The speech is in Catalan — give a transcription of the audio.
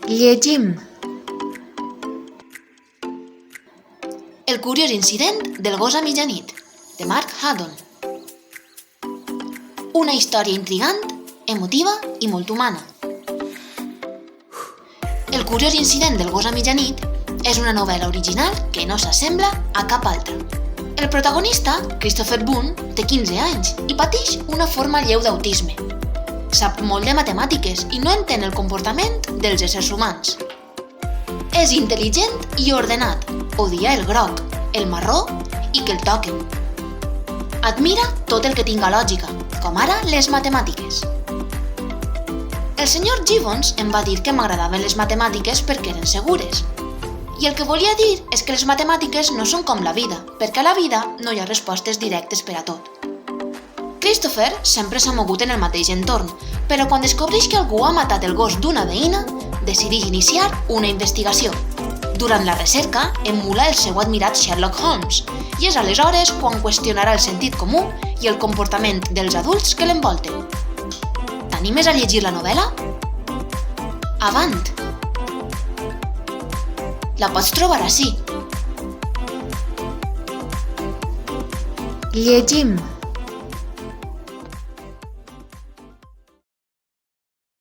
Llegim. El curiós incident del gos a mitjanit, de Mark Haddon. Una història intrigant, emotiva i molt humana. El curiós incident del gos a mitjanit és una novel·la original que no s'assembla a cap altra. El protagonista, Christopher Boone, té 15 anys i pateix una forma lleu d'autisme. Sap molt de matemàtiques i no entén el comportament dels éssers humans. És intel·ligent i ordenat, odia el groc, el marró i que el toquen. Admira tot el que tinga lògica, com ara les matemàtiques. El senyor Gibbons em va dir que m'agradaven les matemàtiques perquè eren segures. I el que volia dir és que les matemàtiques no són com la vida, perquè a la vida no hi ha respostes directes per a tot. Christopher sempre s'ha mogut en el mateix entorn, però quan descobreix que algú ha matat el gos d'una veïna, decideix iniciar una investigació. Durant la recerca, emula el seu admirat Sherlock Holmes, i és aleshores quan qüestionarà el sentit comú i el comportament dels adults que l'envolten. T'animes a llegir la novel·la? Avant! La pots trobar ací. Llegim.